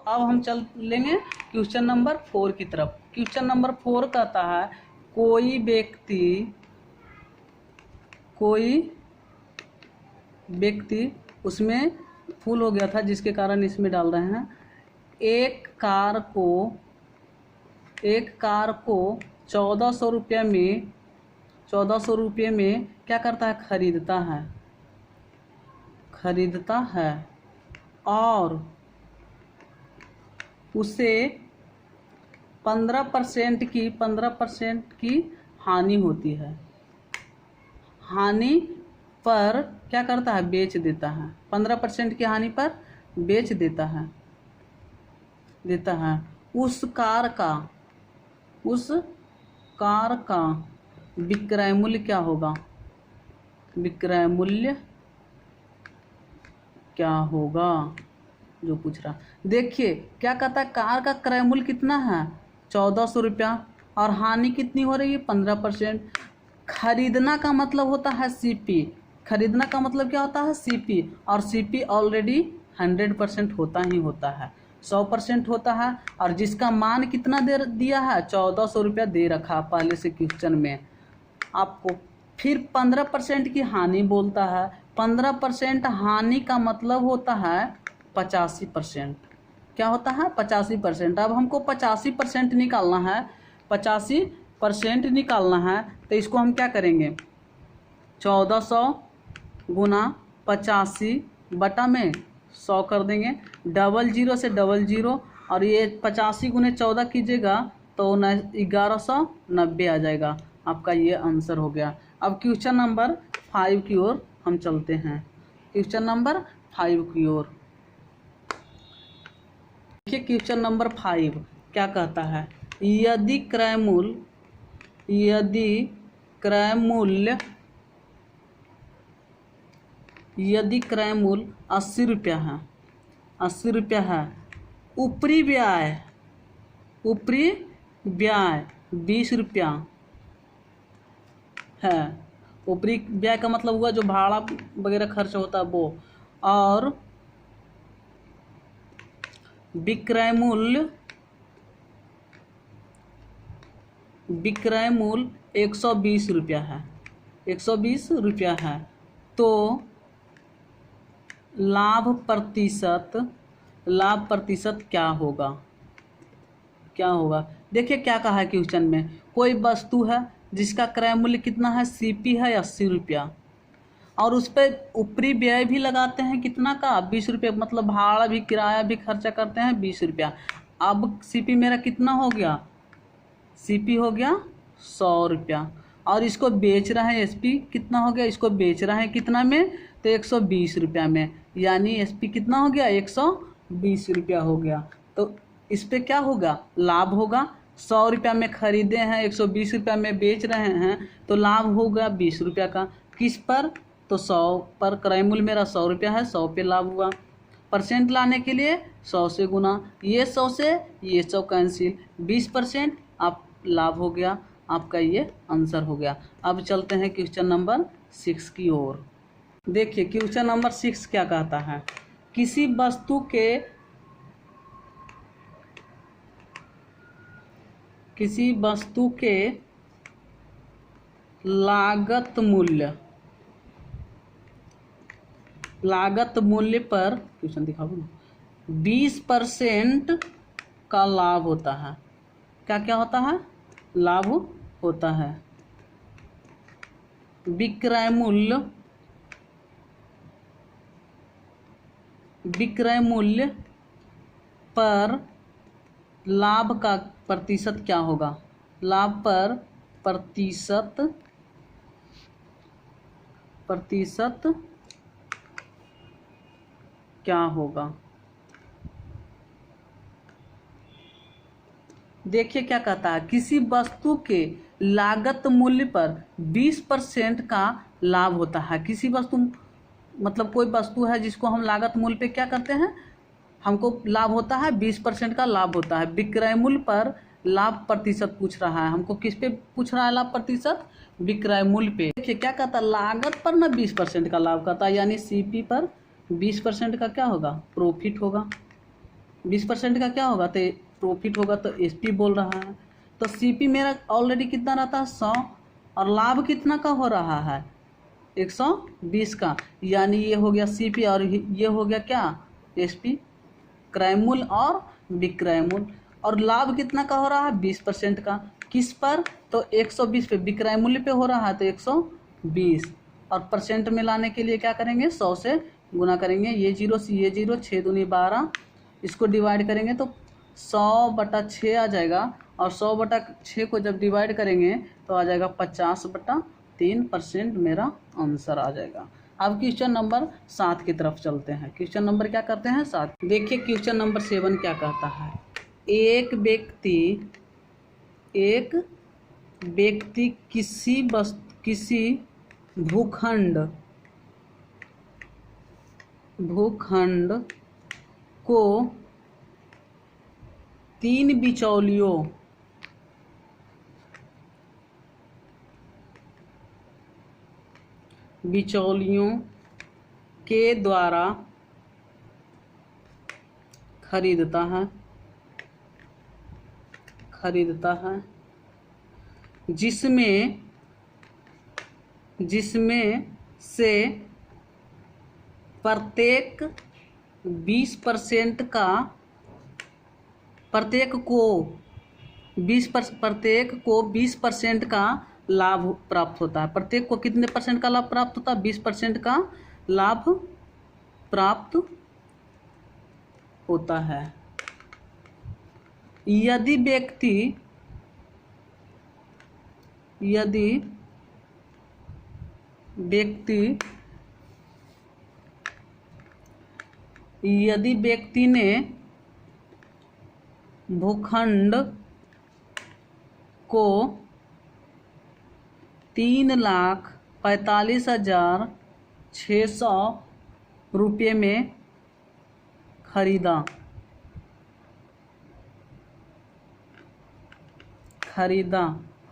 अब हम चल लेंगे क्वेश्चन नंबर 4 की तरफ। क्वेश्चन नंबर 4 कहता है कोई व्यक्ति उसमें फुल हो गया था जिसके कारण इसमें डाल रहे हैं। एक कार को 1400 रुपये में क्या करता है, खरीदता है और उसे 15% की हानि होती है। हानि पर क्या करता है, बेच देता है। 15% की हानि पर बेच देता है उस कार का विक्रय मूल्य क्या होगा, जो पूछ रहा। देखिए क्या कहता है, कार का क्रय मूल्य कितना है 1400 रुपया और हानि कितनी हो रही है 15%। खरीदना का मतलब होता है सीपी, खरीदना का मतलब क्या होता है सीपी, और सीपी ऑलरेडी 100% होता ही होता है, 100% होता है। और जिसका मान कितना दे दिया है 1400 रुपया दे रखा पहले से क्वेश्चन में आपको। फिर 15% की हानि बोलता है। 15% हानि का मतलब होता है 85%। क्या होता है 85%। अब हमको 85% निकालना है, 85% निकालना है तो इसको हम क्या करेंगे, 1400 गुना 85 बटा में 100 कर देंगे। 00 से 00 और ये 85 गुने 14 कीजिएगा तो 1190 आ जाएगा। आपका ये आंसर हो गया। अब क्वेश्चन नंबर 5 की ओर हम चलते हैं। क्वेश्चन नंबर 5 की ओर देखिए। क्वेश्चन नंबर 5 क्या कहता है, यदि क्रय मूल्य 80 रुपया है, ऊपरी ब्याज 20 रुपया है। ऊपरी व्यय का मतलब हुआ जो भाड़ा वगैरह खर्च होता है वो, और विक्रय मूल्य 120 रुपया है, 120 रुपया है। तो लाभ प्रतिशत क्या होगा। देखिए क्या कहा है क्वेश्चन में, कोई वस्तु है जिसका क्रय मूल्य कितना है, सीपी है 80 रुपया, और उस पर ऊपरी व्यय भी लगाते हैं कितना का 20 रुपये, मतलब भाड़ा भी किराया भी खर्चा करते हैं 20 रुपया। अब सीपी मेरा कितना हो गया, सीपी हो गया 100 रुपया, और इसको बेच रहे हैं एसपी कितना हो गया, इसको बेच रहे हैं कितना में तो 120 रुपया में, यानी एसपी कितना हो गया 120 रुपया हो गया। तो इस पे क्या होगा, लाभ होगा। 100 रुपया में खरीदे हैं, 120 रुपया में बेच रहे हैं, तो लाभ होगा 20 रुपया का। किस पर, तो 100 पर। क्रय मूल्य मेरा 100 रुपया है, 100 पे लाभ हुआ। परसेंट लाने के लिए 100 से गुना, ये 100 से ये 100 कैंसिल, 20% आप लाभ हो गया। आपका ये आंसर हो गया। अब चलते हैं क्वेश्चन नंबर 6 की ओर। देखिए क्वेश्चन नंबर 6 क्या कहता है, किसी वस्तु के लागत मूल्य पर क्वेश्चन दिखाओ ना, 20% का लाभ होता है। क्या होता है, लाभ होता है। विक्रय मूल्य पर लाभ का प्रतिशत क्या होगा, लाभ पर प्रतिशत क्या होगा। देखिए क्या कहता है, किसी वस्तु के लागत मूल्य पर 20% का लाभ होता है। किसी वस्तु मतलब कोई वस्तु है जिसको हम लागत मूल्य पे क्या करते हैं, हमको लाभ होता है 20% का लाभ होता है। विक्रय मूल्य पर लाभ प्रतिशत पूछ रहा है, हमको किस पे पूछ रहा है लाभ प्रतिशत, विक्रय मूल्य पे। देखिए क्या कहता है, लागत पर ना 20% का लाभ कहता है, यानी सीपी पर 20% का क्या होगा, प्रॉफिट होगा। 20% का क्या होगा तो प्रॉफिट होगा, तो एसपी बोल रहा है। तो सीपी मेरा ऑलरेडी कितना रहता है 100, और लाभ कितना का हो रहा है 120 का, यानी ये हो गया सीपी और ये हो गया क्या एसपी, क्रय मूल्य और विक्रय मूल्य। और लाभ कितना का हो रहा है 20% का, किस पर तो 120 पे, विक्रय मूल्य पे हो रहा है तो 120, और परसेंट में लाने के लिए क्या करेंगे 100 से गुना करेंगे, ये जीरो से ये जीरो, 6 दूनी 12, इसको डिवाइड करेंगे तो 100/6 आ जाएगा, और 100/6 को जब डिवाइड करेंगे तो आ जाएगा 50/3% मेरा आंसर आ जाएगा। अब क्वेश्चन नंबर 7 की तरफ चलते हैं। क्वेश्चन नंबर क्या करते हैं 7, देखिए क्वेश्चन नंबर 7 क्या कहता है। एक व्यक्ति किसी भूखंड को 3 बिचौलियों के द्वारा खरीदता है, जिसमें से प्रत्येक 20% का, प्रत्येक को 20% का लाभ प्राप्त होता है। प्रत्येक को कितने % का लाभ प्राप्त होता है 20% का लाभ प्राप्त होता है। यदि व्यक्ति ने भूखंड को 3,45,600 रुपये में खरीदा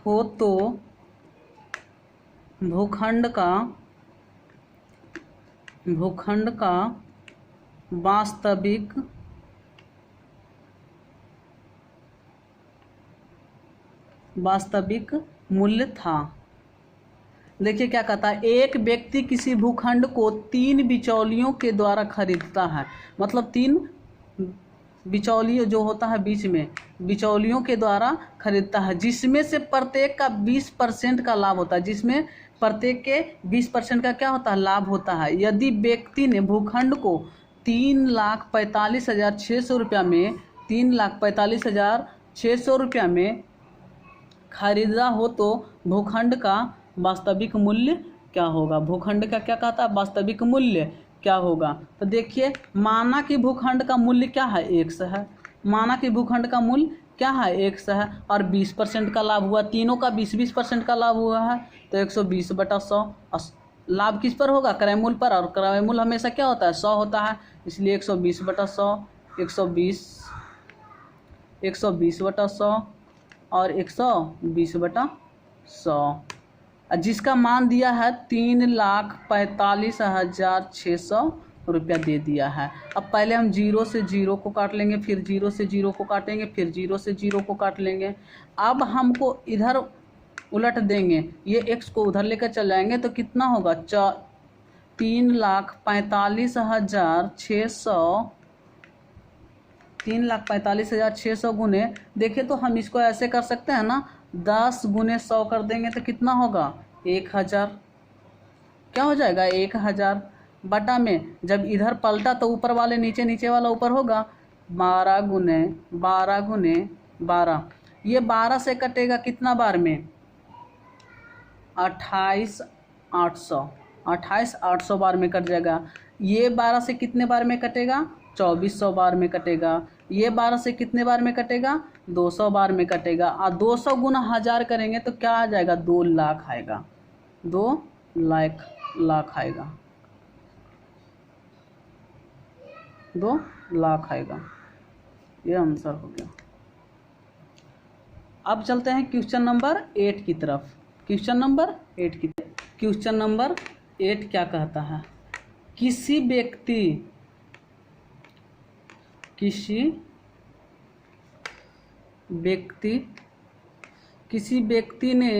हो तो भूखंड का वास्तविक मूल्य था। देखिए क्या कहता है, एक व्यक्ति किसी भूखंड को 3 बिचौलियों के द्वारा खरीदता है, मतलब 3 बिचौलियों जो होता है बीच में, बिचौलियों के द्वारा खरीदता है, जिसमें से प्रत्येक का 20% का लाभ होता है, जिसमें प्रत्येक के 20% का क्या होता है लाभ होता है। यदि व्यक्ति ने भूखंड को 3,45,600 रुपया में 3,45,600 रुपया में खरीदा हो तो भूखंड का वास्तविक मूल्य क्या होगा। भूखंड का क्या कहता है वास्तविक मूल्य क्या होगा। तो देखिए माना कि भूखंड का मूल्य क्या है 100 है, माना कि भूखंड का मूल्य क्या है 100 है, और 20% का लाभ हुआ, तीनों का 20% का लाभ हुआ है, तो 120/100 लाभ किस पर होगा क्रय मूल्य पर, और क्रय मूल्य हमेशा क्या होता है 100 होता है, इसलिए 120/100 120/100 और 120/100, जिसका मान दिया है 3,45,600 रुपया दे दिया है। अब पहले हम 0 से 0 को काट लेंगे, फिर 0 से 0 को काटेंगे, फिर 0 से 0 को काट लेंगे। अब हमको इधर उलट देंगे, ये x को उधर लेकर चल जाएंगे तो कितना होगा 3,45,600 गुने, देखिए तो हम इसको ऐसे कर सकते हैं ना, 10 गुने 100 कर देंगे तो कितना होगा 1000, क्या हो जाएगा 1000 बटा में, जब इधर पलटा तो ऊपर वाले नीचे, नीचे वाला ऊपर होगा, 12 गुने 12, ये 12 से कटेगा कितना बार में 28,800 बार में कट जाएगा। ये 12 से कितने बार में कटेगा 2400 बार में कटेगा। ये 12 से कितने बार में कटेगा 200 बार में कटेगा, और 200 गुना 1000 करेंगे तो क्या आ जाएगा 2 लाख आएगा, 2 लाख आएगा, 2 लाख आएगा। ये आंसर हो गया। अब चलते हैं क्वेश्चन नंबर 8 की तरफ। क्वेश्चन नंबर 8 क्या कहता है, किसी व्यक्ति किसी व्यक्ति ने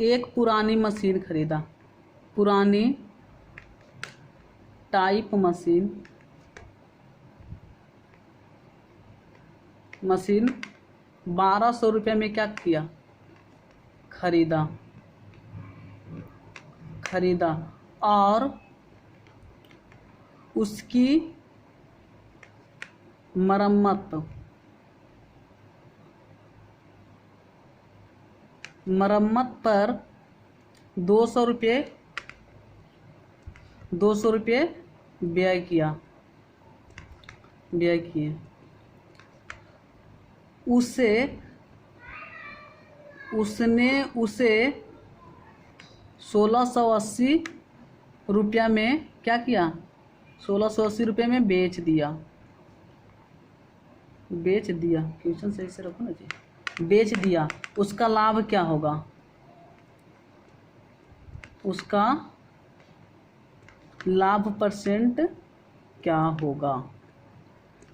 एक पुरानी मशीन खरीदा, पुरानी टाइप मशीन 1200 रुपये में क्या किया, खरीदा और उसकी मरम्मत पर 200 रुपये व्यय किए। उसने उसे 1680 रुपया में क्या किया, 1680 रुपये में बेच दिया। क्वेश्चन सही से रखो ना जी। बेच दिया, उसका लाभ क्या होगा, उसका लाभ परसेंट क्या होगा।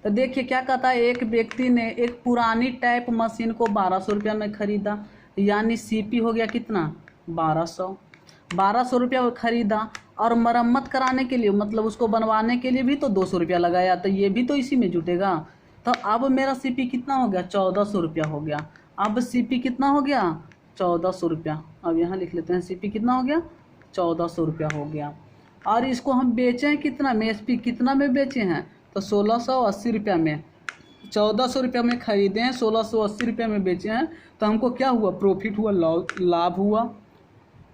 तो देखिए क्या कहता है, एक व्यक्ति ने एक पुरानी टाइप मशीन को 1200 रुपया में खरीदा, यानी सीपी हो गया कितना, 1200 रुपया खरीदा, और मरम्मत कराने के लिए मतलब उसको बनवाने के लिए भी तो 200 रुपया लगाया, तो ये भी तो इसी में जुटेगा। तो अब मेरा सीपी कितना हो गया, 1400 रुपया हो गया। अब सीपी कितना हो गया, 1400 रुपया। अब यहाँ लिख लेते हैं सीपी कितना हो गया, 1400 रुपया हो गया। और इसको हम बेचे हैं कितना में, एसपी कितना में बेचे हैं, तो 1680 रुपया में। 1400 रुपया में खरीदे हैं, 1680 रुपया में बेचे हैं, तो हमको क्या हुआ, प्रॉफिट हुआ, लाभ हुआ,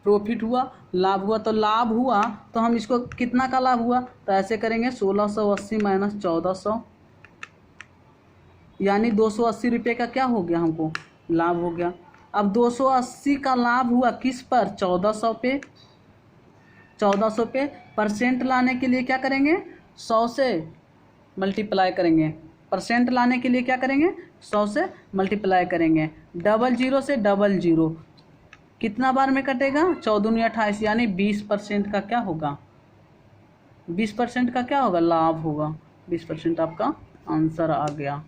प्रॉफिट हुआ, लाभ हुआ। तो लाभ हुआ तो हम इसको कितना का लाभ हुआ, तो ऐसे करेंगे 1680 माइनस 1400, यानी 280 रुपये का क्या हो गया, हमको लाभ हो गया। अब 280 का लाभ हुआ किस पर, 1400 पे। 1400 पे परसेंट लाने के लिए क्या करेंगे, 100 से मल्टीप्लाई करेंगे। परसेंट लाने के लिए क्या करेंगे, 100 से मल्टीप्लाई करेंगे। 00 से 00 कितना बार में कटेगा, 14 28, यानी 20% का क्या होगा, 20% का क्या होगा, लाभ होगा। 20% आपका आंसर आ गया।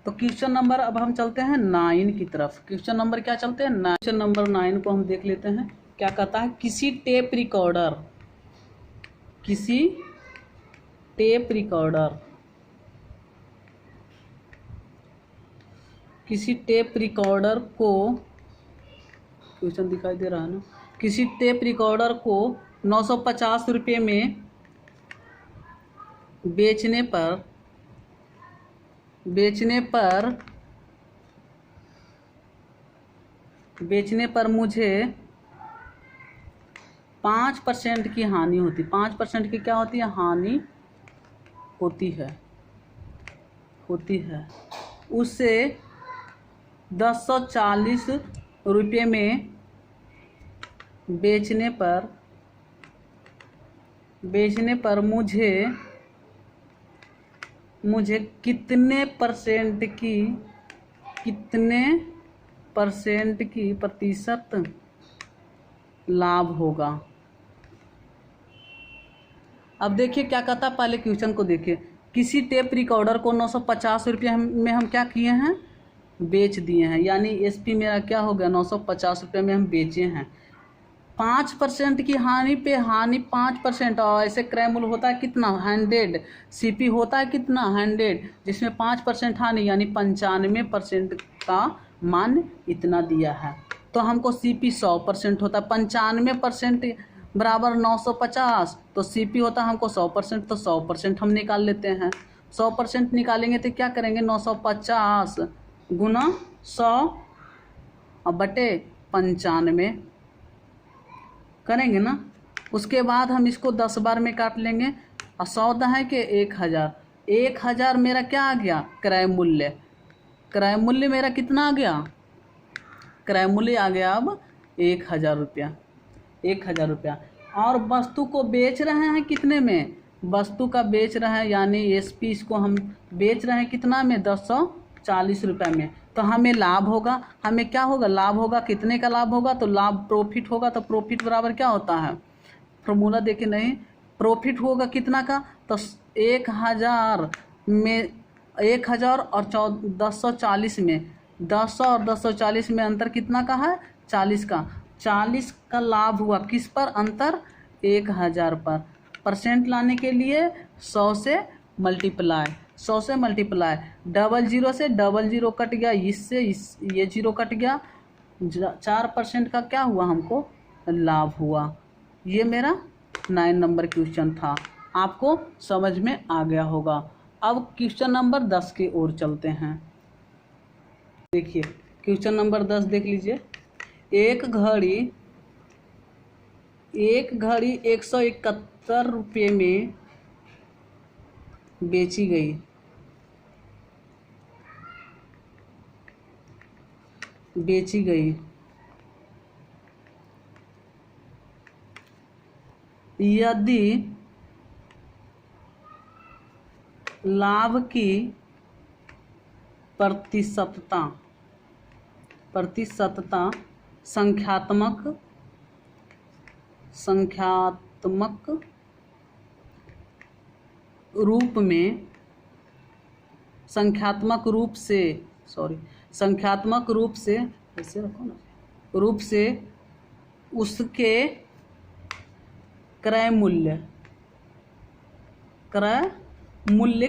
तो क्वेश्चन नंबर, अब हम चलते हैं 9 की तरफ। क्वेश्चन नंबर क्या चलते हैं, क्वेश्चन नंबर 9 को हम देख लेते हैं। क्या कहता है, किसी टेप रिकॉर्डर को, क्वेश्चन दिखाई दे रहा है ना, किसी टेप रिकॉर्डर को 950 रुपये में बेचने पर मुझे 5% की हानि होती, 5% की क्या होती है, हानि होती है। उसे 1040 रुपये में बेचने पर मुझे कितने परसेंट की प्रतिशत लाभ होगा। अब देखिए क्या कहता है, पहले क्वेश्चन को देखिए। किसी टेप रिकॉर्डर को 950 रुपये में हम क्या किए हैं, बेच दिए हैं, यानी एसपी मेरा क्या हो गया, 950 रुपये में हम बेचे हैं। 5% की हानि पे हानि 5%, और ऐसे क्रय मूल्य होता है कितना, 100, सीपी होता है कितना, 100, जिसमें 5% हानि यानी 95% का मान इतना दिया है। तो हमको सीपी 100% होता है, 95% बराबर 950, तो सीपी होता है हमको 100%, तो 100% हम निकाल लेते हैं। 100% निकालेंगे तो क्या करेंगे, 950 गुना 100 और बटे 95 करेंगे ना। उसके बाद हम इसको 10 बार में काट लेंगे, और 100 है कि 1000 मेरा क्या आ गया, क्रय मूल्य मेरा कितना आ गया, क्रय मूल्य आ गया अब 1000 रुपया। 1000 रुपया। और वस्तु को बेच रहे हैं कितने में, वस्तु का बेच रहे हैं, यानी एसपी इसको हम बेच रहे हैं कितना में, 1040 रुपये में। तो हमें लाभ होगा, हमें क्या होगा, लाभ होगा, कितने का लाभ होगा, तो लाभ प्रॉफिट होगा। तो प्रॉफिट बराबर क्या होता है, फॉर्मूला देखे नहीं, प्रॉफिट होगा कितना का, तो 1000 में 1000 और 1040 में 10 और 1040 में अंतर कितना का है? 40 का। 40 का लाभ हुआ किस पर? अंतर 1000 पर। परसेंट लाने के लिए 100 से मल्टीप्लाई, 100 से मल्टीप्लाई। 00 से 00 कट गया, इससे ये 0 कट गया। 4% का क्या हुआ? हमको लाभ हुआ। ये मेरा 9 नंबर क्वेश्चन था। आपको समझ में आ गया होगा। अब क्वेश्चन नंबर 10 की ओर चलते हैं। देखिए क्वेश्चन नंबर 10 देख लीजिए। एक घड़ी 171 रुपये में बेची गई। यदि लाभ की प्रतिशतता संख्यात्मक रूप से उसके क्रय मूल्य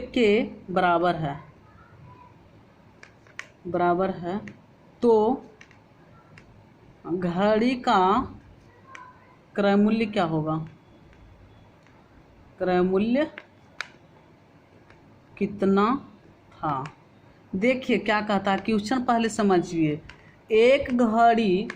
के बराबर है तो घड़ी का क्रय मूल्य क्या होगा? क्रय मूल्य कितना था? देखिए क्या कहता है क्वेश्चन, पहले समझिए। एक घड़ी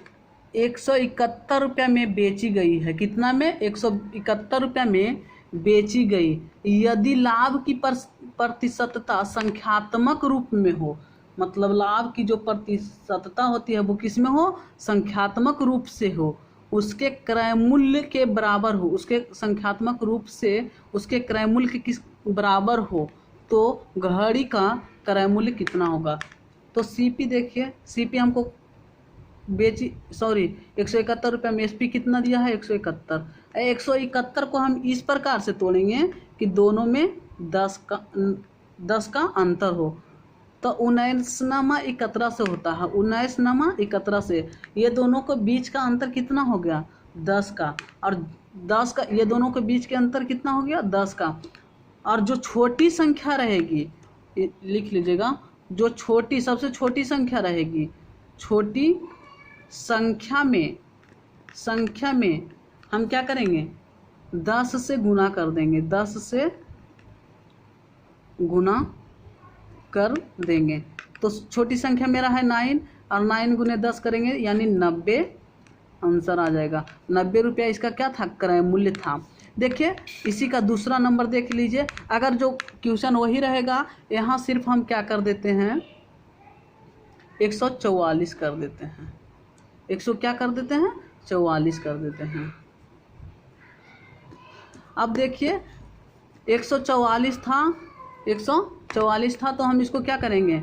171 रुपये में बेची गई है। कितना में? 171 रुपये में बेची गई। यदि लाभ की प्रतिशतता संख्यात्मक रूप में हो, मतलब लाभ की जो प्रतिशतता होती है वो किस में हो? संख्यात्मक रूप से हो, उसके क्रय मूल्य के बराबर हो, उसके संख्यात्मक रूप से उसके क्रय मूल्य के किस बराबर हो, तो घड़ी का क्रय मूल्य कितना होगा? तो सीपी देखिए, सीपी हमको 171 रुपये में एसपी कितना दिया है? 171। 171 को हम इस प्रकार से तोड़ेंगे कि दोनों में 10 का अंतर हो। तो 19/11 से होता है, 19/11 से ये दोनों के बीच का अंतर कितना हो गया? 10 का। और 10 का ये दोनों के बीच के अंतर कितना हो गया? 10 का। और जो छोटी संख्या रहेगी, लिख लीजिएगा, जो सबसे छोटी संख्या रहेगी, छोटी संख्या में हम क्या करेंगे? 10 से गुना कर देंगे, 10 से गुना कर देंगे। तो छोटी संख्या मेरा है 9, और 9 गुने 10 करेंगे यानी 90 आंसर आ जाएगा। 90 रुपया इसका क्या था? क्रय मूल्य था। देखिए इसी का दूसरा नंबर देख लीजिए। अगर जो क्वेश्चन वही रहेगा, यहाँ सिर्फ हम क्या कर देते हैं? 144 कर देते हैं। 100 क्या कर देते हैं? 44 कर देते हैं। अब देखिए 144 था तो हम इसको क्या करेंगे?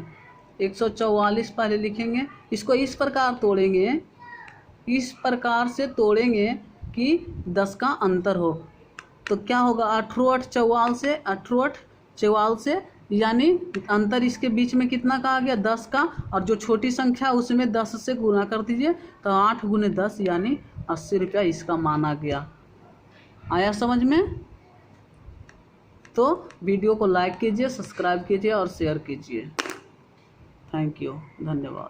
144 पहले लिखेंगे, इसको इस प्रकार तोड़ेंगे, इस प्रकार से तोड़ेंगे कि 10 का अंतर हो। तो क्या होगा? 88 से यानी अंतर इसके बीच में कितना का आ गया? 10 का। और जो छोटी संख्या उसमें 10 से गुना कर दीजिए, तो 8 गुने 10 यानी 80 रुपया इसका माना गया। आया समझ में? तो वीडियो को लाइक कीजिए, सब्सक्राइब कीजिए और शेयर कीजिए। थैंक यू, धन्यवाद।